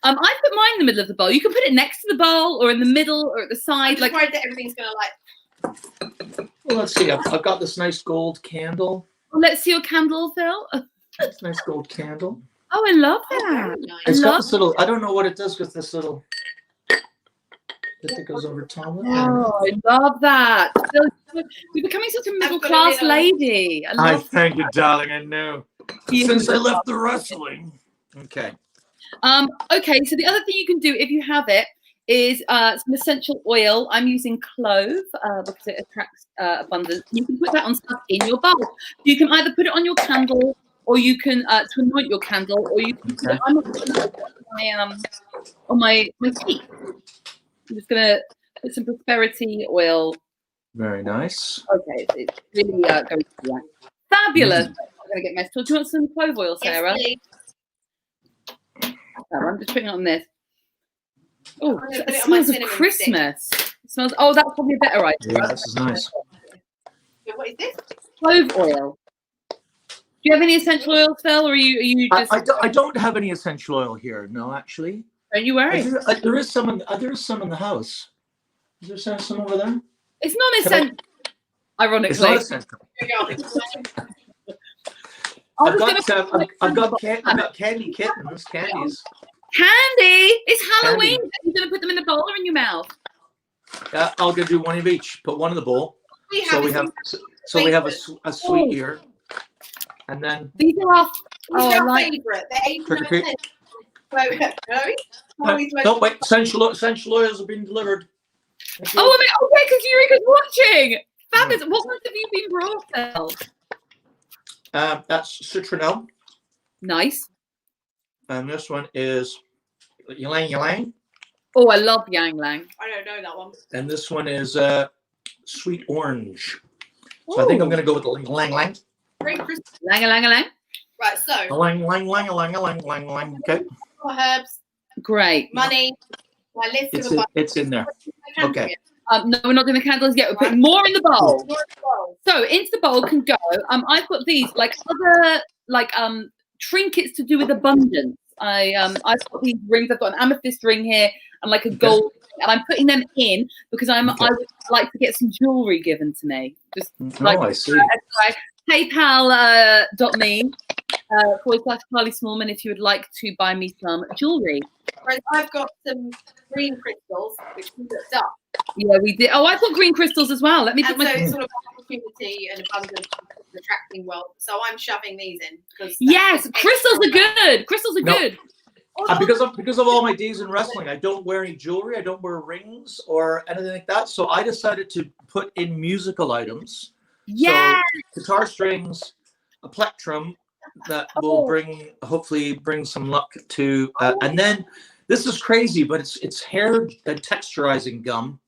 I put mine in the middle of the bowl. You can put it next to the bowl or in the middle or at the I'm side. just Like, worried that everything's going to Well, let's see. I've got this nice gold candle. oh, let's see your candle, Phil. This nice gold candle. Oh, I love that. very nice. It's got love- this little. I don't know what it does with this little. That goes over top. Oh, I love that. Phil, you're becoming such a middle class lady. I I love thank you, darling. I know. you. Since I left the wrestling. Okay. Okay, so the other thing you can do if you have it is some essential oil. I'm using clove because it attracts abundance. You can put that on stuff in your bowl. You can either put it on your candle, or you can to anoint your candle, or you can. Okay. I'm not putting it on on my cheek. I'm just gonna put some prosperity oil. Very nice. Okay, it's really going to be fabulous. I'm gonna get messed. Do you want some clove oil, Sarah? Yes, I'm just putting it on this. Oh, I'm gonna put it it on my smells of cinnamon Christmas. It smells. Oh, that's probably a better idea. Yeah, this is nice. So what is this? Clove oil. Do you have any essential oils, Phil, or are you just? I don't have any essential oil here. No, actually. Don't you worry. There is some. There is some in the house. Is there some over there? It's not essential. Ironically, It's not essential. I've got candy kittens, candies. Candy. It's Halloween. Are you gonna put them in the bowl or in your mouth? I'll go do one of each. Put one in the bowl. So we have a sweet here, and then These are our. Our favourite. The no, wait. Essential oils have been delivered. Oh, okay, because Eureka's watching. Fabulous. What ones have you been brought, Phil? That's citronelle. Nice. And this one is ylang ylang. Oh, I love Yang Lang. I don't know that one. And this one is sweet orange. So I think I'm going to go with the ylang ylang. Very crispy. Lang a lang a lang. Right, so Ylang ylang ylang ylang ylang ylang ylang. Okay. herbs, Great. money, my list of It's in there. Okay. No, we're not doing the candles yet. We're putting more in the bowl. So into the bowl can go. I've got these other trinkets to do with abundance. I've got these rings. I've got an amethyst ring here and like a gold, and I'm putting them in because I would like to get some jewelry given to me. Just I see. PayPal.me /Carly Smallman if you would like to buy me some jewelry. Whereas I've got some green crystals which we looked up. Yeah, we did. Oh, I've got green crystals as well. Let me put so it's sort of opportunity and abundance attracting wealth. So I'm shoving these in because crystals are good. Crystals are good. Because of all my days in wrestling, I don't wear any jewelry. I don't wear rings or anything like that. So I decided to put in musical items. Yeah. So, guitar strings, a plectrum that will hopefully bring some luck to. And then this is crazy, but it's hair texturizing gum.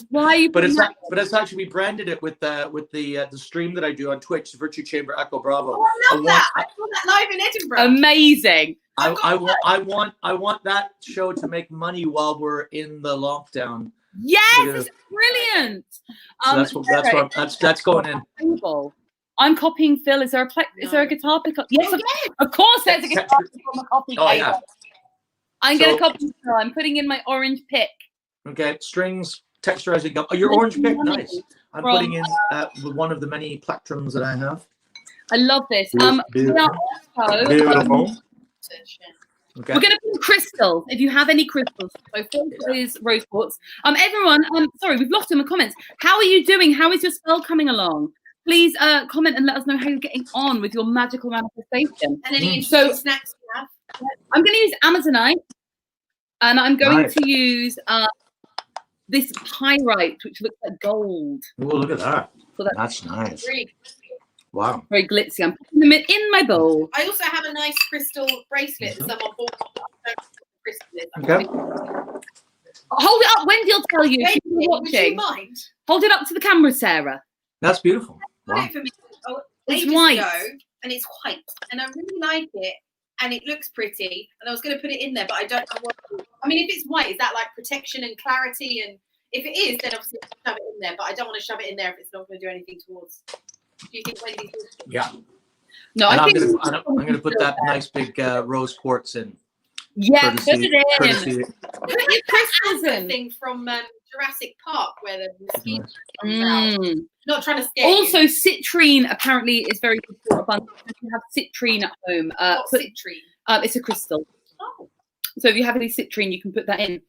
Why? But it's actually we branded it with the stream that I do on Twitch, Virtue Chamber Echo Bravo. Oh, I love that. I saw that live in Edinburgh. Amazing. I want that show to make money while we're in the lockdown. Yes, it's brilliant. So that's going in. I'm copying Phil. Is there a guitar pickup? Yes, of course. There's a guitar pick on the copy. Oh yeah. I'm gonna copy Phil. I'm putting in my orange pick. Okay, strings, texturizing gum. Oh, your orange pick, nice. I'm putting in one of the many plectrums that I have. I love this. Beautiful. Okay. We're going to put crystals. If you have any crystals, so Phil is rose quartz. Everyone, sorry, we've lost in the comments. How are you doing? How is your spell coming along? Please comment and let us know how you're getting on with your magical manifestation. And any snacks you have. I'm going to use Amazonite, and I'm going to use this pyrite, which looks like gold. Oh, look at that. So that's nice. Really wow. Very glitzy. I'm putting them in my bowl. I also have a nice crystal bracelet that someone bought. Okay. Hold it up. Wendy will tell you. Wendy, she's watching. would you mind? Hold it up to the camera, Sarah. That's beautiful. Wow. For me. It's white. And it's white. And I really like it. And it looks pretty. And I was going to put it in there, but I don't know what. I mean, if it's white, is that like protection and clarity? And if it is, then obviously I'll shove it in there. But I don't want to shove it in there if it's not going to do anything towards. Do you think Wendy's? Yeah. No, and I'm going to put that nice big rose quartz in. Yeah, put it in. Put your crystals in. Thing from Jurassic Park where the mosquito comes out. Not trying to scare also, you. citrine apparently is very good for abundance. If you have citrine at home, citrine? It's a crystal. Oh. So if you have any citrine, you can put that in.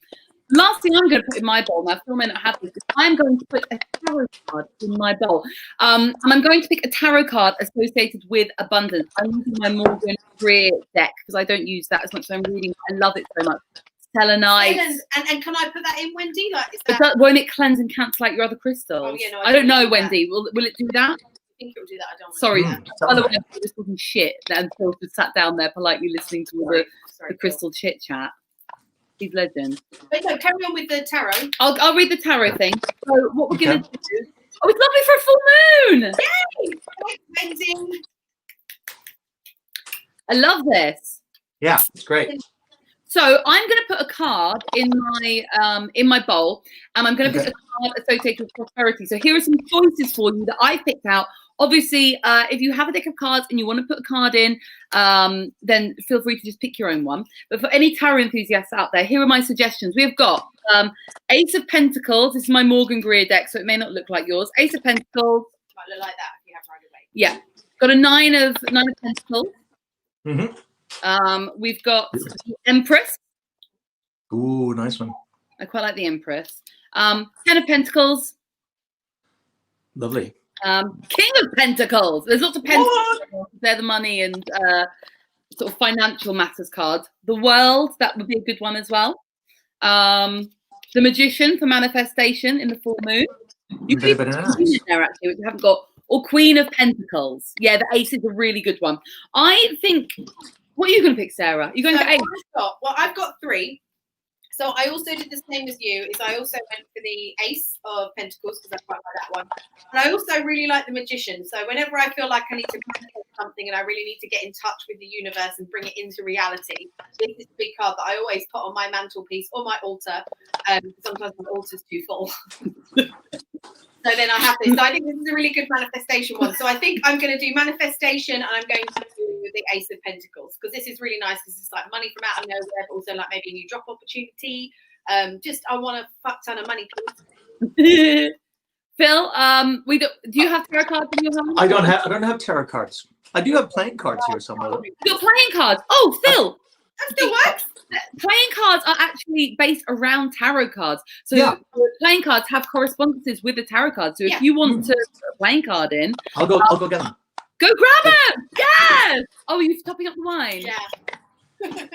Last thing I'm going to put in my bowl, now Phil may not have this, is I'm going to put a tarot card in my bowl. And I'm going to pick a tarot card associated with abundance. I'm using my Morgan Greer deck because I don't use that as much as I'm reading. I love it so much. Selenite. And can I put that in, Wendy? Won't it cleanse and cancel out your other crystals? Oh, yeah, no, I don't know, Wendy. Will it do that? I think it will do that. I don't know. Sorry. Otherwise, I was talking shit. And Phil just sat down there politely listening to all the crystal chit chat. She's legend. But no, carry on with the tarot. I'll read the tarot thing. So what we're going to do... Oh, it's lovely for a full moon! Yay! Amazing. I love this. Yeah, it's great. So I'm going to put a card in my bowl, and I'm going to put a card associated with prosperity. So here are some choices for you that I picked out. Obviously, if you have a deck of cards and you want to put a card in, then feel free to just pick your own one. But for any tarot enthusiasts out there, here are my suggestions. We've got Ace of Pentacles. This is my Morgan Greer deck, so it may not look like yours. Ace of Pentacles. Might look like that if you have right away. Yeah. Got a Nine of Pentacles. Mm-hmm. We've got the Empress. Ooh, nice one. I quite like the Empress. Ten of Pentacles. Lovely. King of Pentacles. There's lots of Pentacles. They're the money and sort of financial matters card. The World, that would be a good one as well. The Magician for manifestation in the full moon. You could put in there actually, which you haven't got. Or Queen of Pentacles. Yeah, the Ace is a really good one. I think. What are you going to pick, Sarah? You're going to Ace? I've got 3. So I also did the same as you. Is I also went for the Ace of Pentacles because I quite like that one. And I also really like the Magician. So whenever I feel like I need to manifest something and I really need to get in touch with the universe and bring it into reality, this is a big card that I always put on my mantelpiece or my altar. Sometimes my altar's too full. So then I have this. So I think this is a really good manifestation one. So I think I'm going to do manifestation and I'm going to do the Ace of Pentacles because this is really nice because it's like money from out of nowhere, but also like maybe a new job opportunity. Just I want a fuck ton of money, please. Phil, do you have tarot cards in your home? I don't have tarot cards. I do have playing cards here somewhere. You're playing cards. Oh, Phil. That still works. Playing cards are actually based around tarot cards. So playing cards have correspondences with the tarot cards. So if you want to put a playing card in, I'll go get them. Go grab them. Yes. Oh, you're topping up the wine. Yeah.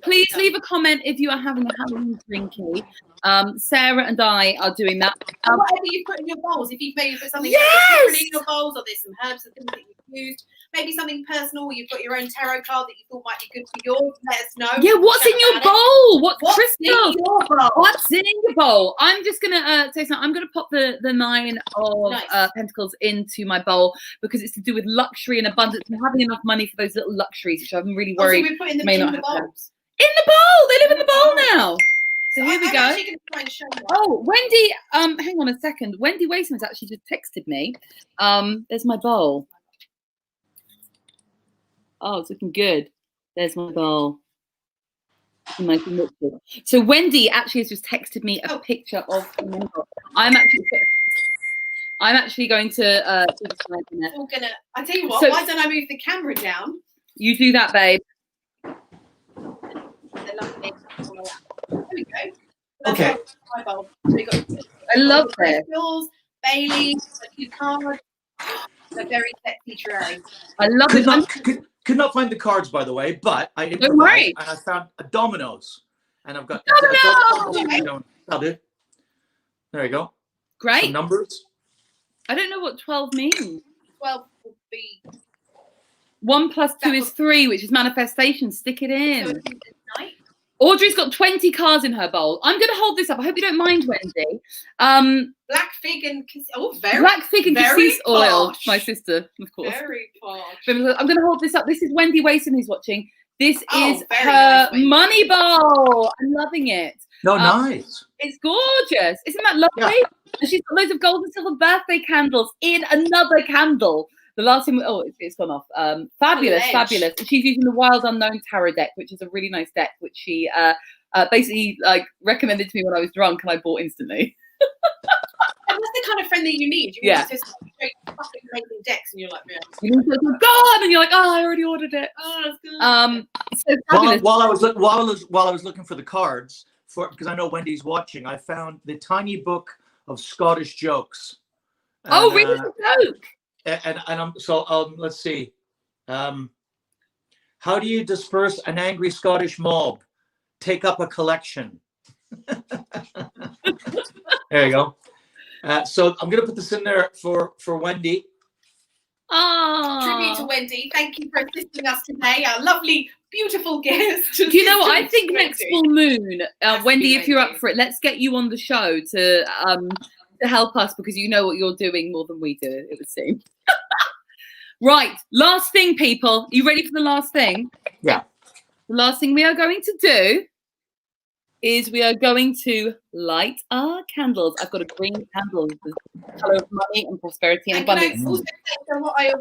Please leave a comment if you are having a Halloween drinky. Sarah and I are doing that. Whatever you put in your bowls, if you've maybe put something different in your bowls, or there's some herbs and things that you've used, maybe something personal, or you've got your own tarot card that you thought might be good for yours, let us know. Yeah, what's in your bowl? What's crystals? in your bowl? What's in your bowl? I'm just gonna say something. I'm gonna pop the Nine of Pentacles into my bowl because it's to do with luxury and abundance and having enough money for those little luxuries, which I'm really worried so we're putting them may in not the happen. bowls. In the bowl, they live in the bowl now. So here we go. I'm actually going to try and show you. Oh, Wendy, hang on a second. Wendy Wasteman's actually just texted me. There's my bowl. Oh, it's looking good. There's my bowl. So Wendy actually has just texted me a picture of the bowl. I'm actually going to I tell you what, why don't I move the camera down? You do that, babe. There we go. Okay. I love this. Bailey, a few cards. A very sexy tray. I love it. Could not find the cards, by the way, but I don't worry. And I found dominoes, and I've got dominoes. I'll do. There you go. Great. Some numbers. I don't know what 12 means. 12 would be 1 + 2 is 3, which is manifestation. Stick it in. So night. Audrey's got 20 cards in her bowl. I'm going to hold this up. I hope you don't mind, Wendy. Black fig and black fig and cassis oil. My sister, of course. Very posh. I'm going to hold this up. This is Wendy Wason who's watching. This is her nice, money bowl. I'm loving it. No, nice. It's gorgeous. Isn't that lovely? Yeah. And she's got loads of gold and silver birthday candles in another candle. The last thing, it's gone off. Fabulous. And she's using the Wild Unknown Tarot deck, which is a really nice deck, which she basically recommended to me when I was drunk, and I bought instantly. And that's the kind of friend that you need. You want just fucking amazing decks, and you're like, yeah. God, and you're like, oh, I already ordered it. Oh, that's good. So fabulous. While I was looking for the cards, because I know Wendy's watching, I found the tiny book of Scottish jokes. And, read the joke. And let's see. How do you disperse an angry Scottish mob? Take up a collection. There you go. So I'm going to put this in there for Wendy. Tribute to Wendy. Thank you for assisting us today. Our lovely, beautiful guest. Do you know what? I think next Wendy. full moon, Wendy, if you're up Wendy. for it, let's get you on the show to help us, because you know what you're doing more than we do, it would seem. Right, last thing, people. Are you ready for the last thing? Yeah. The last thing we are going to do is we are going to light our candles. I've got a green candle, the colour of money and prosperity and Can I abundance. also say, so what I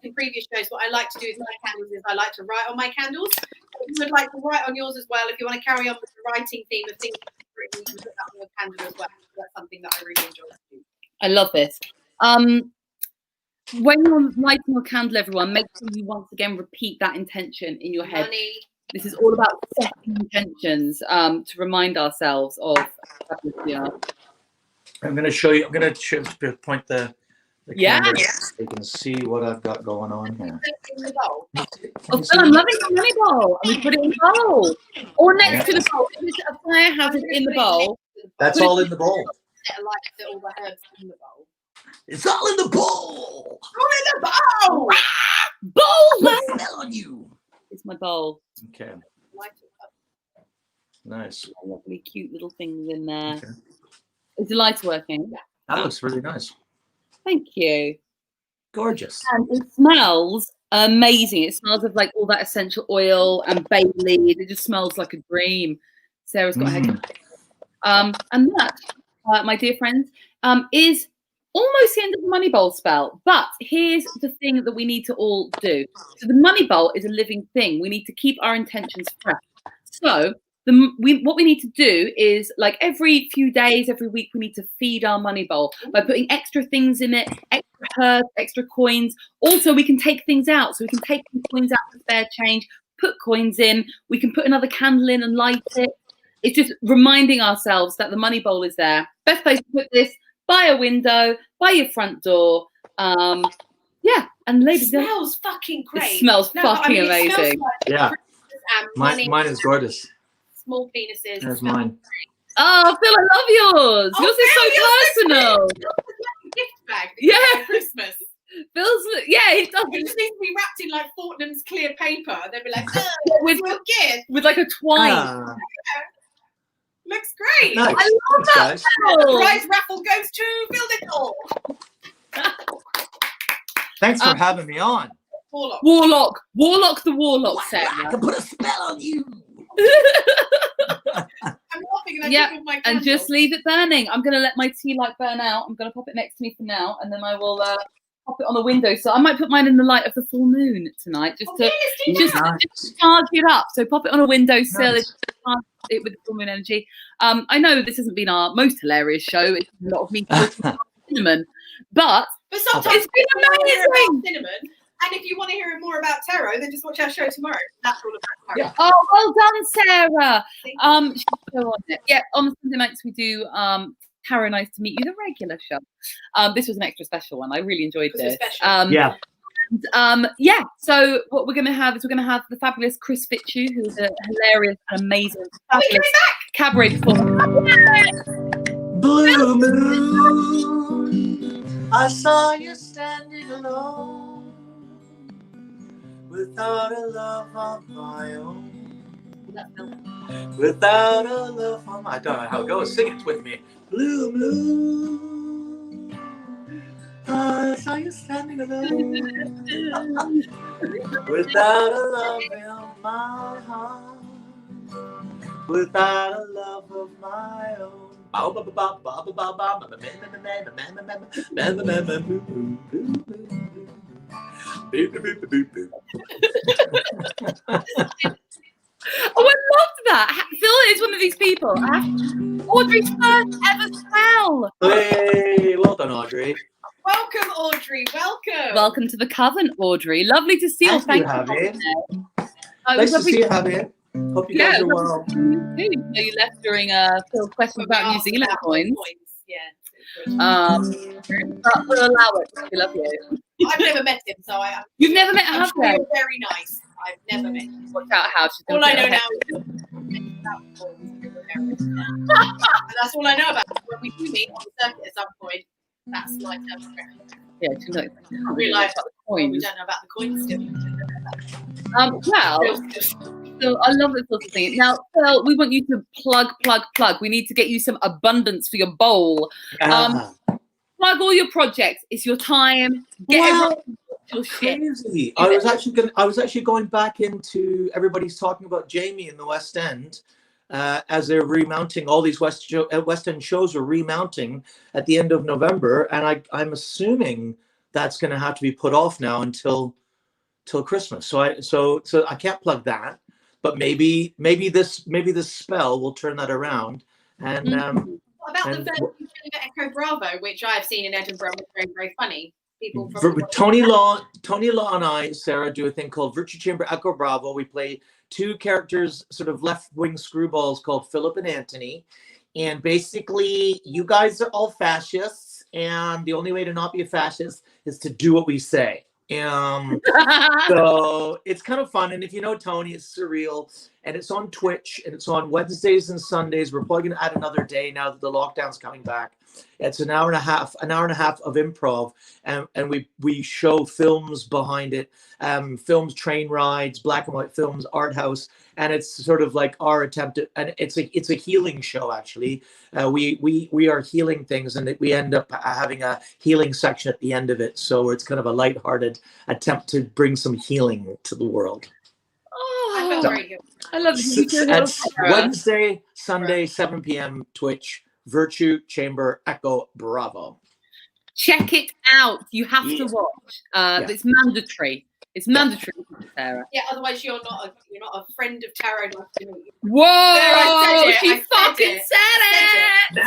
in previous shows, what I like to do with my candles is I like to write on my candles. If you would like to write on yours as well, if you want to carry on with the writing theme of things written, you can put that on your candle as well. That's something that I really enjoy to do. I love this. When you're lighting your candle, everyone, make sure you once again repeat that intention in your head. Money. This is all about setting intentions to remind ourselves of. I'm going to show you. I'm going to point the Yeah. camera so you can see what I've got going on here. In the bowl. Oh, Phil, I'm loving the money bowl. And we put it in the bowl. Or next to the bowl. If it's a fire hazard in the bowl. That's all in the bowl. I like to all the herbs in the bowl. It's all in the bowl. All in the bowl! Bowl! Smell on you. It's my bowl. Okay. Light it up. Nice. Lovely, cute little things in there. Okay. Is the light working? That looks really nice. Thank you. Gorgeous. And it smells amazing. It smells of like all that essential oil and bay leaves. It just smells like a dream. Sarah's got her head. And that, my dear friends, is almost the end of the money bowl spell. But here's the thing that we need to all do. So the money bowl is a living thing. We need to keep our intentions fresh. So what we need to do is, like, every few days, every week, we need to feed our money bowl by putting extra things in it, extra herbs, extra coins. Also, we can take things out. So we can take some coins out for spare change, put coins in. We can put another candle in and light it. It's just reminding ourselves that the money bowl is there. Best place to put this, by a window, by your front door. Yeah, and ladies, It smells fucking great. It smells fucking amazing. It smells like Yeah. Mine is gorgeous. Small penises. There's mine. Oh, Phil, I love yours. Oh, yours is Phil, so personal. It's like a gift bag. Yeah. For Christmas. Phil's, yeah, it does. It just needs to be wrapped in like Fortnum's clear paper. They'd be like, oh, with, your gift. with like a twine. Looks great. Nice. I love Thanks, that. guys. Phil. Prize raffle goes to Phil Nicole. Thanks for having me on. Warlock. Warlock the Warlock, I Sarah. can put a spell on you. I'm laughing and Yeah, I my and candle. just leave it burning. I'm going to let my tea light burn out. I'm going to pop it next to me for now, and then I will pop it on the window. So I might put mine in the light of the full moon tonight, just to charge it up. So pop it on a windowsill. Nice. Charge it with the full moon energy. I know this hasn't been our most hilarious show. It's a lot of me talking about cinnamon, but sometimes it's been amazing. Cinnamon. And if you want to hear more about tarot, then just watch our show tomorrow. That's all about tarot. Yeah. Oh, well done, Sarah. Should go on it. Yeah, on the Sunday nights we do Tarot Nice to Meet You, the regular show. This was an extra special one. I really enjoyed this. Yeah. And, yeah. So what we're going to have is we're going to have the fabulous Chris Fitchu, who's a hilarious and amazing fabulous cabaret performer. Blue moon, I saw you standing alone. Without a love of my own. Without a love of my own. I don't know how it goes. Sing it with me. Blue moon. I saw you standing alone. Without a love in my heart. Without a love of my own. Oh, I loved that. Phil is one of these people. Audrey's first ever spell. Hey, well done, Audrey. Welcome, Audrey. Welcome. Welcome to the Coven, Audrey. Lovely to see you. Thank you, Javier. Nice to see you, Javier. Hope you guys are well. You left during Phil's question about New Zealand coins. Yeah. But we'll allow it. We love you. I've never met him, so I. You've never met her, have you? You're very nice. I've never met him. Watch out how she's All I know now is and that's all I know about. When we do meet on the circuit at some point, that's my term of reference. Yeah, she's like, I realise about the we coins. don't know about the coins still. So I love this sort of thing. Now, Phil, we want you to plug. We need to get you some abundance for your bowl. Plug all your projects. It's your time. Get everyone your shit. Crazy. I was actually going back into everybody's talking about Jamie in the West End. As they're remounting, all these West End shows are remounting at the end of November, and I'm assuming that's going to have to be put off now until Christmas. So I can't plug that, but maybe this spell will turn that around. And what about the version of Echo Bravo, which I've seen in Edinburgh, was very, very funny. People Tony Law and I, Sarah, do a thing called Virtue Chamber Echo Bravo. We play two characters, sort of left-wing screwballs called Philip and Anthony. And basically, you guys are all fascists, and the only way to not be a fascist is to do what we say. So it's kind of fun. And if you know Tony, it's surreal. And it's on Twitch, and it's on Wednesdays and Sundays. We're probably going to add another day now that the lockdown's coming back. It's an hour and a half of improv, and we show films behind it, films, train rides, black and white films, art house, and it's sort of like our attempt at, and it's a healing show actually. We are healing things, and we end up having a healing section at the end of it. So it's kind of a lighthearted attempt to bring some healing to the world. Oh, I love it. That's Wednesday, Sunday, 7 p.m. Twitch. Virtue Chamber Echo Bravo. Check it out. You have to watch. It's mandatory. It's mandatory, Sarah. Yeah, otherwise you're not a friend of tarot. Whoa! She fucking said it.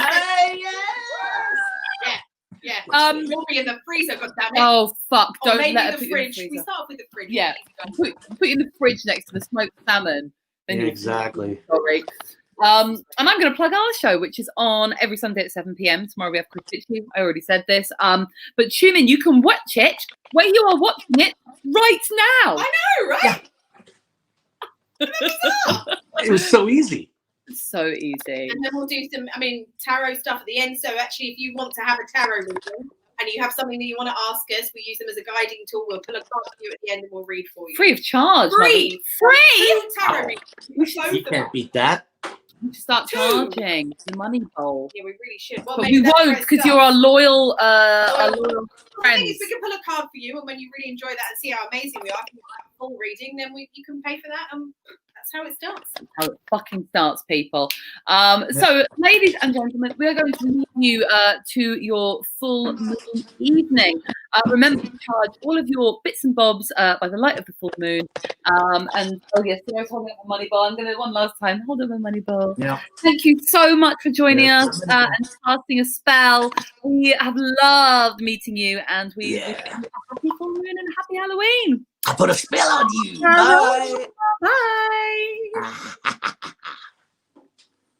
Yeah. You'll be in the freezer, goddammit. Oh fuck! Or Don't maybe let her the put fridge. You in the We freezer. start off with the fridge. Yeah, put you in the fridge next to the smoked salmon. Then Exactly. Sorry. And I'm going to plug our show, which is on every Sunday at 7 p.m. Tomorrow we have Chris Pitchley. I already said this. But tune in. You can watch it where you are watching it right now. I know, right? Yeah. It was so easy. So easy. And then we'll do some, tarot stuff at the end. So actually, if you want to have a tarot reading and you have something that you want to ask us, we use them as a guiding tool. We'll pull a card for you at the end and we'll read for you. Free of charge. Free tarot reading. You can't beat that. We should start charging the money bowl. Yeah, we really should. Well, But we won't because you're our loyal friends. We can pull a card for you, and when you really enjoy that and see how amazing we are, if you have a full reading, then you can pay for that. That's how it starts. That's how it fucking starts, people. So, ladies and gentlemen, we are going to leave you to your full moon evening. Remember to charge all of your bits and bobs by the light of the full moon. And oh yes, Sarah's holding up my money ball. I'm going to one last time hold up my money ball. Yeah. Thank you so much for joining us and casting a spell. We have loved meeting you, and we wish you a happy full moon and happy Halloween. I put a spell on you. Bye. Bye.